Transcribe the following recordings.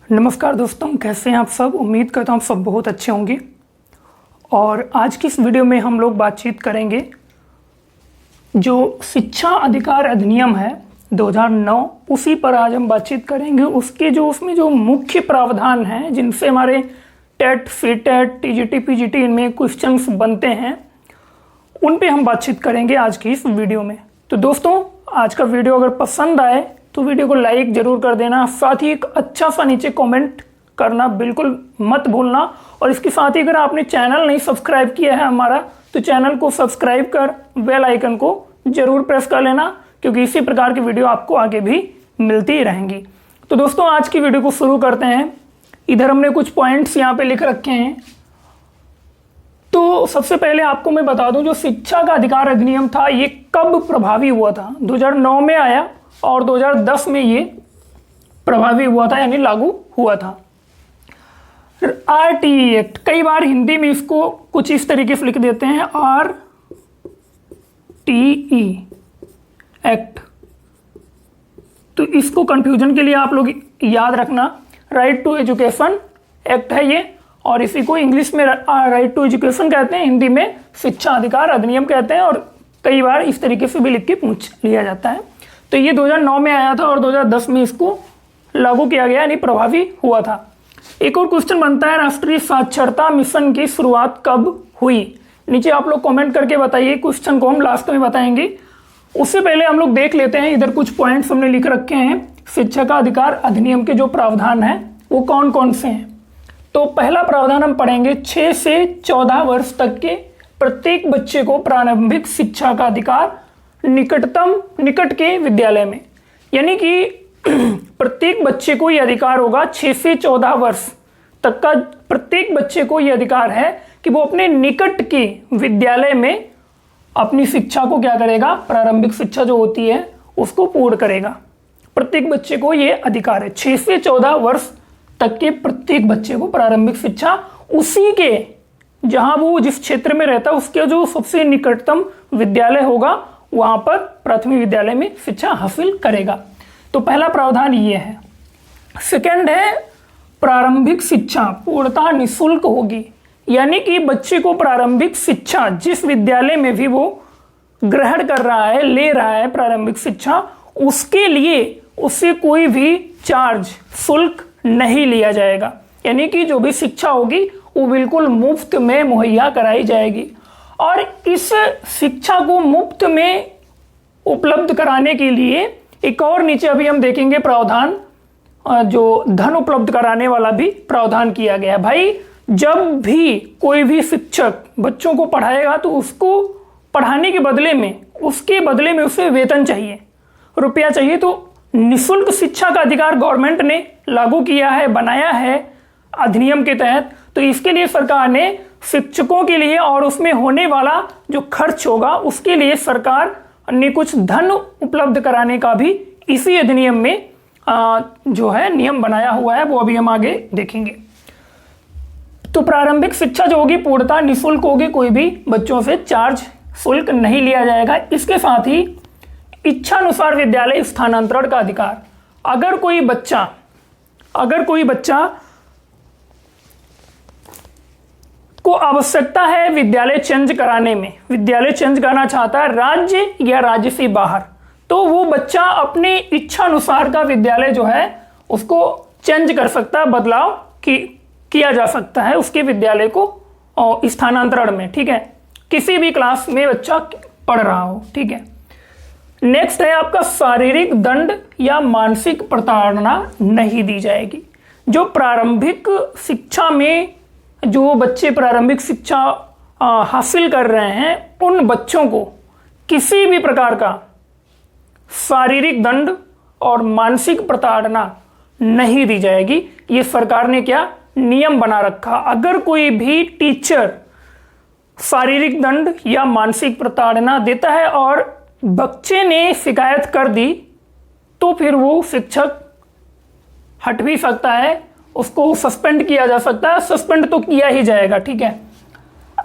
नमस्कार दोस्तों, कैसे हैं आप सब। उम्मीद करता हूँ आप सब बहुत अच्छे होंगे। और आज की इस वीडियो में हम लोग बातचीत करेंगे जो शिक्षा अधिकार अधिनियम है 2009, उसी पर आज हम बातचीत करेंगे। उसमें जो मुख्य प्रावधान हैं जिनसे हमारे टेट, सीटेट, टीजीटी, पीजीटी इनमें क्वेश्चंस बनते हैं, उन पे हम बातचीत करेंगे आज की इस वीडियो में। तो दोस्तों, आज का वीडियो अगर पसंद आए तो वीडियो को लाइक जरूर कर देना, साथ ही एक अच्छा सा नीचे कमेंट करना बिल्कुल मत भूलना। और इसके साथ ही अगर आपने चैनल नहीं सब्सक्राइब किया है हमारा, तो चैनल को सब्सक्राइब कर बेल आइकन को जरूर प्रेस कर लेना, क्योंकि इसी प्रकार की वीडियो आपको आगे भी मिलती रहेंगी। तो दोस्तों, आज की वीडियो को शुरू करते हैं। इधर हमने कुछ पॉइंट्स यहाँ पे लिख रखे हैं। तो सबसे पहले आपको मैं बता दूं, जो शिक्षा का अधिकार अधिनियम था ये कब प्रभावी हुआ था। 2009 में आया और 2010 में ये प्रभावी हुआ था, यानी लागू हुआ था। RTE एक्ट, कई बार हिंदी में इसको कुछ इस तरीके से लिख देते हैं, RTE एक्ट। तो इसको कंफ्यूजन के लिए आप लोग याद रखना, राइट टू एजुकेशन एक्ट है ये, और इसी को इंग्लिश में राइट टू एजुकेशन कहते हैं, हिंदी में शिक्षा अधिकार अधिनियम कहते हैं, और कई बार इस तरीके से भी लिख के पूछ लिया जाता है। तो ये 2009 में आया था और 2010 में इसको लागू किया गया, यानी प्रभावी हुआ था। एक और क्वेश्चन बनता है, राष्ट्रीय साक्षरता मिशन की शुरुआत कब हुई। नीचे आप लोग कमेंट करके बताइए, क्वेश्चन को हम लास्ट में बताएंगे। उससे पहले हम लोग देख लेते हैं, इधर कुछ पॉइंट्स हमने लिख रखे हैं। शिक्षा का अधिकार अधिनियम के जो प्रावधान हैं वो कौन कौन से हैं। तो पहला प्रावधान हम पढ़ेंगे, 6 से 14 वर्ष तक के प्रत्येक बच्चे को प्रारंभिक शिक्षा का अधिकार निकट के विद्यालय में, यानी कि प्रत्येक बच्चे को यह अधिकार होगा। 6 से 14 वर्ष तक का प्रत्येक बच्चे को यह अधिकार है कि वो अपने निकट के विद्यालय में अपनी शिक्षा को क्या करेगा, प्रारंभिक शिक्षा जो होती है उसको पूर्ण करेगा। प्रत्येक बच्चे को यह अधिकार है। 6 से 14 वर्ष तक के प्रत्येक बच्चे को प्रारंभिक शिक्षा, उसी के जहां वो जिस क्षेत्र में रहता है उसके जो सबसे निकटतम विद्यालय होगा वहां पर प्राथमिक विद्यालय में शिक्षा हासिल करेगा। तो पहला प्रावधान ये है। सेकंड है, प्रारंभिक शिक्षा पूर्णतः निःशुल्क होगी, यानी कि बच्चे को प्रारंभिक शिक्षा जिस विद्यालय में भी वो ग्रहण कर रहा है, ले रहा है प्रारंभिक शिक्षा, उसके लिए उससे कोई भी चार्ज, शुल्क नहीं लिया जाएगा। यानी कि जो भी शिक्षा होगी वो बिल्कुल मुफ्त में मुहैया कराई जाएगी। और इस शिक्षा को मुफ्त में उपलब्ध कराने के लिए एक और नीचे अभी हम देखेंगे प्रावधान, जो धन उपलब्ध कराने वाला भी प्रावधान किया गया है। भाई, जब भी कोई भी शिक्षक बच्चों को पढ़ाएगा तो उसको पढ़ाने के बदले में, उसके बदले में उसे वेतन चाहिए, रुपया चाहिए। तो निःशुल्क शिक्षा का अधिकार गवर्नमेंट ने लागू किया है, बनाया है अधिनियम के तहत। तो इसके लिए सरकार ने शिक्षकों के लिए और उसमें होने वाला जो खर्च होगा उसके लिए सरकार ने कुछ धन उपलब्ध कराने का भी इसी अधिनियम में जो है नियम बनाया हुआ है, वो अभी हम आगे देखेंगे। तो प्रारंभिक शिक्षा जो होगी पूर्णतः निःशुल्क होगी, कोई भी बच्चों से चार्ज, शुल्क नहीं लिया जाएगा। इसके साथ ही इच्छानुसार विद्यालय स्थानांतरण का अधिकार। अगर कोई बच्चा को आवश्यकता है विद्यालय चेंज कराने में, विद्यालय चेंज करना चाहता है राज्य या राज्य से बाहर, तो वो बच्चा अपने इच्छानुसार का विद्यालय जो है उसको चेंज कर सकता है, बदलाव किया जा सकता है उसके विद्यालय को स्थानांतरण में। ठीक है, किसी भी क्लास में बच्चा पढ़ रहा हो। ठीक है, नेक्स्ट है आपका, शारीरिक दंड या मानसिक प्रताड़ना नहीं दी जाएगी। जो प्रारंभिक शिक्षा में जो बच्चे प्रारंभिक शिक्षा हासिल कर रहे हैं, उन बच्चों को किसी भी प्रकार का शारीरिक दंड और मानसिक प्रताड़ना नहीं दी जाएगी। ये सरकार ने क्या नियम बना रखा। अगर कोई भी टीचर शारीरिक दंड या मानसिक प्रताड़ना देता है और बच्चे ने शिकायत कर दी, तो फिर वो शिक्षक हट भी सकता है, उसको सस्पेंड किया जा सकता है। सस्पेंड तो किया ही जाएगा। ठीक है,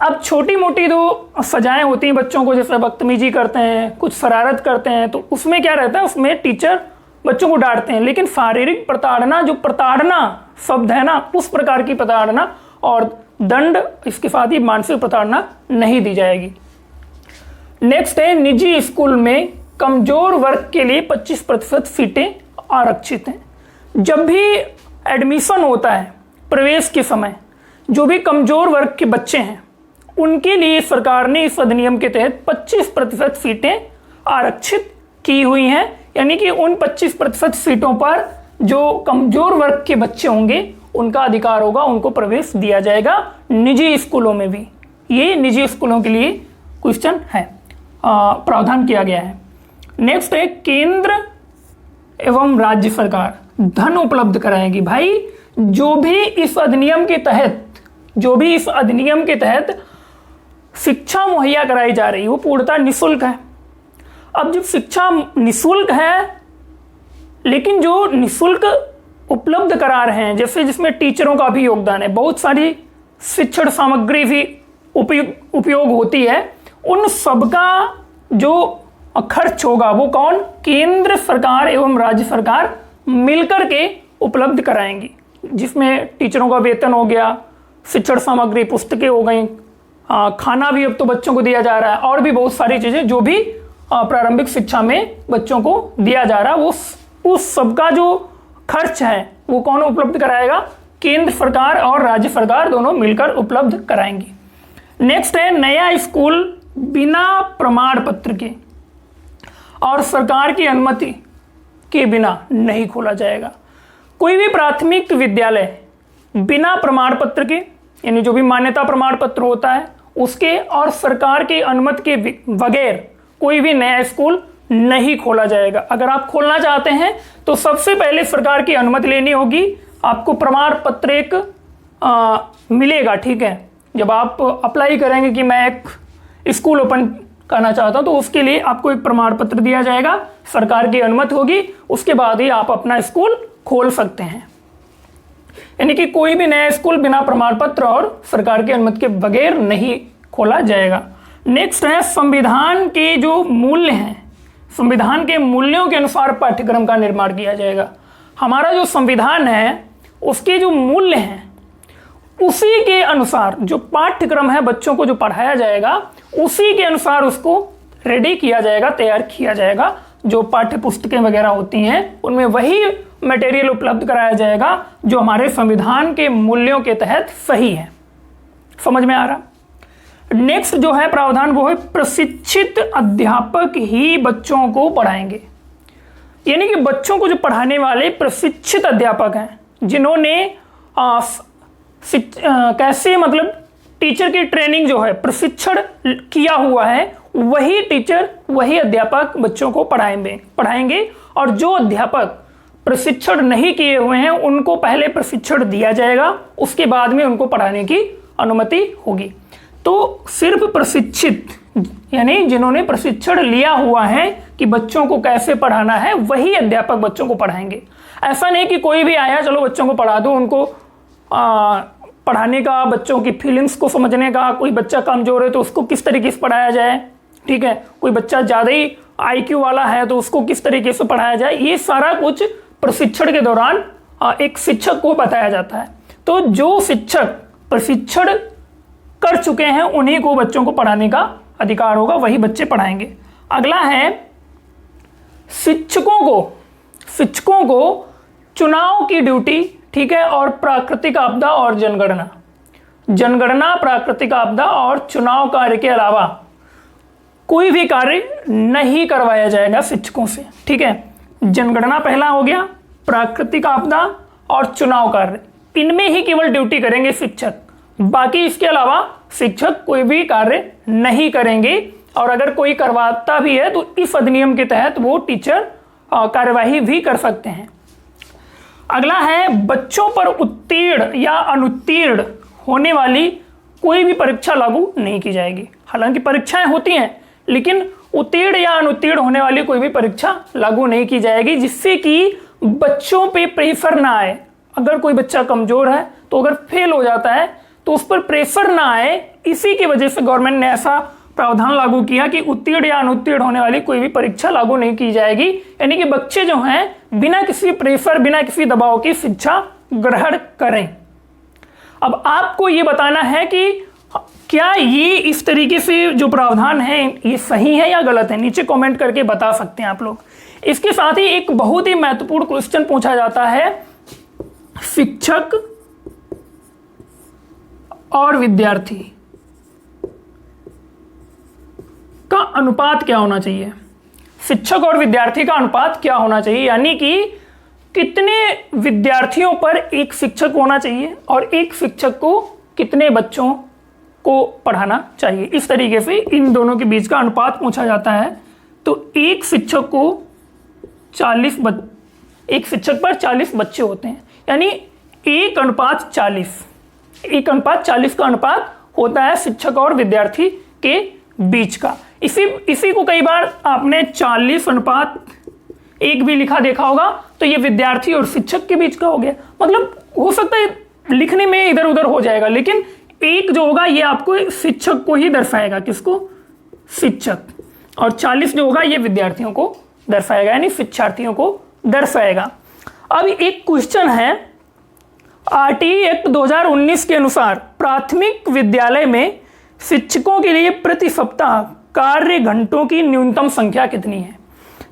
अब छोटी मोटी जो सजाएं होती हैं बच्चों को, जैसे बदतमीजी करते हैं, कुछ शरारत करते हैं, तो उसमें क्या रहता है, उसमें टीचर बच्चों को डांटते हैं, लेकिन शारीरिक प्रताड़ना, जो प्रताड़ना शब्द है ना, उस प्रकार की प्रताड़ना और दंड, इसके साथ ही मानसिक प्रताड़ना नहीं दी जाएगी। नेक्स्ट है, निजी स्कूल में कमजोर वर्ग के लिए 25% सीटें आरक्षित हैं। जब भी एडमिशन होता है प्रवेश के समय, जो भी कमजोर वर्ग के बच्चे हैं उनके लिए सरकार ने इस अधिनियम के तहत 25% सीटें आरक्षित की हुई हैं। यानी कि उन 25% सीटों पर जो कमजोर वर्ग के बच्चे होंगे उनका अधिकार होगा, उनको प्रवेश दिया जाएगा निजी स्कूलों में भी। ये निजी स्कूलों के लिए क्वेश्चन है, प्रावधान किया गया है। नेक्स्ट है, केंद्र एवं राज्य सरकार धन उपलब्ध कराएगी। भाई जो भी इस अधिनियम के तहत शिक्षा मुहैया कराई जा रही है वो पूर्णतः निःशुल्क है। अब जब शिक्षा निःशुल्क है, लेकिन जो निःशुल्क उपलब्ध करा रहे हैं, जैसे जिसमें टीचरों का भी योगदान है, बहुत सारी शिक्षण सामग्री भी उपयोग होती है, उन सबका जो खर्च होगा वो कौन? केंद्र सरकार एवं राज्य सरकार मिलकर के उपलब्ध कराएंगी, जिसमें टीचरों का वेतन हो गया, शिक्षण सामग्री, पुस्तकें हो गई, खाना भी अब तो बच्चों को दिया जा रहा है, और भी बहुत सारी चीजें जो भी प्रारंभिक शिक्षा में बच्चों को दिया जा रहा है, उस सबका जो खर्च है वो कौन उपलब्ध कराएगा? केंद्र सरकार और राज्य सरकार दोनों मिलकर उपलब्ध कराएंगी। नेक्स्ट है, नया स्कूल बिना प्रमाण पत्र के और सरकार की अनुमति के बिना नहीं खोला जाएगा। कोई भी प्राथमिक विद्यालय बिना प्रमाण पत्र के, यानी जो भी मान्यता प्रमाण पत्र होता है उसके और सरकार की अनुमति के बगैर कोई भी नया स्कूल नहीं खोला जाएगा। अगर आप खोलना चाहते हैं तो सबसे पहले सरकार की अनुमति लेनी होगी, आपको प्रमाण पत्र एक मिलेगा, ठीक है। जब आप अप्लाई करेंगे कि मैं एक स्कूल ओपन करना चाहता हूं तो उसके लिए आपको एक प्रमाण पत्र दिया जाएगा, सरकार की अनुमति होगी, उसके बाद ही आप अपना स्कूल खोल सकते हैं। यानी कि कोई भी नया स्कूल बिना प्रमाण पत्र और सरकार की अनुमति के बगैर नहीं खोला जाएगा। नेक्स्ट है, संविधान के जो मूल्य हैं, संविधान के मूल्यों के अनुसार पाठ्यक्रम का निर्माण किया जाएगा। हमारा जो संविधान है उसके जो मूल्य हैं उसी के अनुसार जो पाठ्यक्रम है बच्चों को जो पढ़ाया जाएगा उसी के अनुसार उसको रेडी किया जाएगा, तैयार किया जाएगा। जो पाठ्य पुस्तकें वगैरह होती हैं उनमें वही मटेरियल उपलब्ध कराया जाएगा जो हमारे संविधान के मूल्यों के तहत सही है। समझ में आ रहा? नेक्स्ट जो है प्रावधान वो है, प्रशिक्षित अध्यापक ही बच्चों को पढ़ाएंगे। यानी कि बच्चों को जो पढ़ाने वाले प्रशिक्षित अध्यापक हैं, जिन्होंने कैसे मतलब टीचर की ट्रेनिंग जो है प्रशिक्षण किया हुआ है, वही टीचर वही अध्यापक बच्चों को पढ़ाएंगे। और जो अध्यापक प्रशिक्षण नहीं किए हुए हैं उनको पहले प्रशिक्षण दिया जाएगा, उसके बाद में उनको पढ़ाने की अनुमति होगी। तो सिर्फ प्रशिक्षित यानी जिन्होंने प्रशिक्षण लिया हुआ है कि बच्चों को कैसे पढ़ाना है, वही अध्यापक बच्चों को पढ़ाएंगे। ऐसा नहीं कि कोई भी आया चलो बच्चों को पढ़ा दो, उनको पढ़ाने का, बच्चों की फीलिंग्स को समझने का, कोई बच्चा कमजोर है तो उसको किस तरीके से पढ़ाया जाए, ठीक है, कोई बच्चा ज़्यादा ही IQ वाला है तो उसको किस तरीके से पढ़ाया जाए, ये सारा कुछ प्रशिक्षण के दौरान एक शिक्षक को बताया जाता है। तो जो शिक्षक प्रशिक्षण कर चुके हैं उन्हीं को बच्चों को पढ़ाने का अधिकार होगा, वही बच्चे पढ़ाएंगे। अगला है, शिक्षकों को चुनाव की ड्यूटी, ठीक है, और प्राकृतिक आपदा और जनगणना, प्राकृतिक आपदा और चुनाव कार्य के अलावा कोई भी कार्य नहीं करवाया जाएगा शिक्षकों से, ठीक है। जनगणना पहला हो गया, प्राकृतिक आपदा और चुनाव कार्य, इनमें ही केवल ड्यूटी करेंगे शिक्षक, बाकी इसके अलावा शिक्षक कोई भी कार्य नहीं करेंगे। और अगर कोई करवाता भी है तो इस अधिनियम के तहत वो टीचर कार्यवाही भी कर सकते हैं। अगला है, बच्चों पर उत्तीर्ण या अनुत्तीर्ण होने वाली कोई भी परीक्षा लागू नहीं की जाएगी। हालांकि परीक्षाएं होती हैं लेकिन उत्तीर्ण या अनुत्तीर्ण होने वाली कोई भी परीक्षा लागू नहीं की जाएगी, जिससे कि बच्चों पे प्रेशर ना आए। अगर कोई बच्चा कमजोर है तो अगर फेल हो जाता है तो उस पर प्रेशर ना आए, इसी की वजह से गवर्नमेंट ने ऐसा प्रावधान लागू किया कि उत्तीर्ण या अनुत्तीर्ण होने वाली कोई भी परीक्षा लागू नहीं की जाएगी। यानी कि बच्चे जो हैं बिना किसी प्रेशर, बिना किसी दबाव की शिक्षा ग्रहण करें। अब आपको ये बताना है कि क्या ये इस तरीके से जो प्रावधान है ये सही है या गलत है, नीचे कमेंट करके बता सकते हैं आप लोग। इसके साथ ही एक बहुत ही महत्वपूर्ण क्वेश्चन पूछा जाता है, शिक्षक और विद्यार्थी का अनुपात क्या होना चाहिए। शिक्षक और विद्यार्थी का अनुपात क्या होना चाहिए, यानी कि कितने विद्यार्थियों पर एक शिक्षक होना चाहिए और एक शिक्षक को कितने बच्चों को पढ़ाना चाहिए। इस तरीके से इन दोनों के बीच का अनुपात पूछा जाता है। तो एक शिक्षक को 40 एक शिक्षक पर 40 बच्चे होते हैं, यानी 1:40, 1:40 का अनुपात होता है शिक्षक और विद्यार्थी के बीच का। इसी को कई बार आपने 40:1 भी लिखा देखा होगा, तो ये विद्यार्थी और शिक्षक के बीच का हो गया। मतलब हो सकता है लिखने में इधर उधर हो जाएगा, लेकिन एक जो होगा ये आपको शिक्षक को ही दर्शाएगा, किसको, शिक्षक, और 40 जो होगा ये विद्यार्थियों को दर्शाएगा, यानी शिक्षार्थियों को दर्शाएगा। अब एक क्वेश्चन है, आरटीई एक्ट 2019 के अनुसार प्राथमिक विद्यालय में शिक्षकों के लिए प्रति सप्ताह कार्य घंटों की न्यूनतम संख्या कितनी है।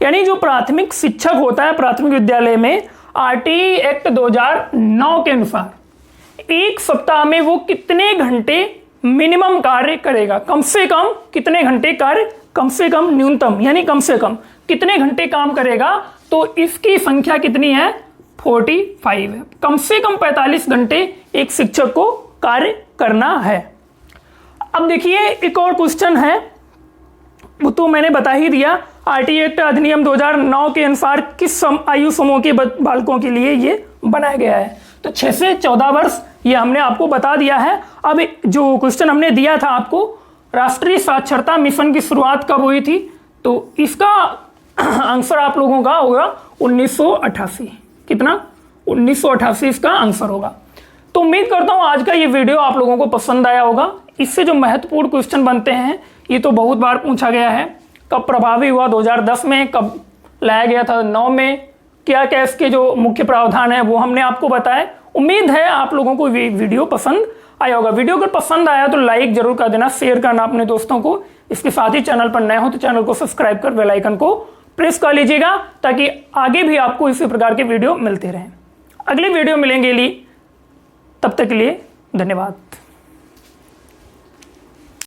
यानी जो प्राथमिक शिक्षक होता है प्राथमिक विद्यालय में, आरटीई एक्ट 2009 के अनुसार एक सप्ताह में वो कितने घंटे मिनिमम कार्य करेगा, कम से कम कितने घंटे कार्य, कम से कम, न्यूनतम यानी कम से कम कितने घंटे काम करेगा, तो इसकी संख्या कितनी है, 45 है। कम से कम 45 घंटे एक शिक्षक को कार्य करना है। अब देखिए एक और क्वेश्चन है, वो तो मैंने बता ही दिया, आरटीई एक्ट अधिनियम 2009 के अनुसार किस आयु समूह के बालकों के लिए ये बनाया गया है, तो 6 से 14 वर्ष, ये हमने आपको बता दिया है। अब जो क्वेश्चन हमने दिया था आपको, राष्ट्रीय साक्षरता मिशन की शुरुआत कब हुई थी, तो इसका आंसर आप लोगों का होगा 1988। कितना, 1988 इसका आंसर होगा। तो उम्मीद करता हूं आज का ये वीडियो आप लोगों को पसंद आया होगा। इससे जो महत्वपूर्ण क्वेश्चन बनते हैं ये तो बहुत बार पूछा गया है, कब प्रभावी हुआ 2010 में, कब लाया गया था 9 में, क्या क्या इसके जो मुख्य प्रावधान है वो हमने आपको बताया। उम्मीद है आप लोगों को वीडियो पसंद आया होगा। वीडियो अगर पसंद आया तो लाइक जरूर कर देना, शेयर करना अपने दोस्तों को। इसके साथ ही चैनल पर नए हो तो चैनल को सब्सक्राइब कर बेल आइकन को प्रेस कर लीजिएगा, ताकि आगे भी आपको इसी प्रकार के वीडियो मिलते रहें। अगले वीडियो मिलेंगे, तब तक के लिए धन्यवाद।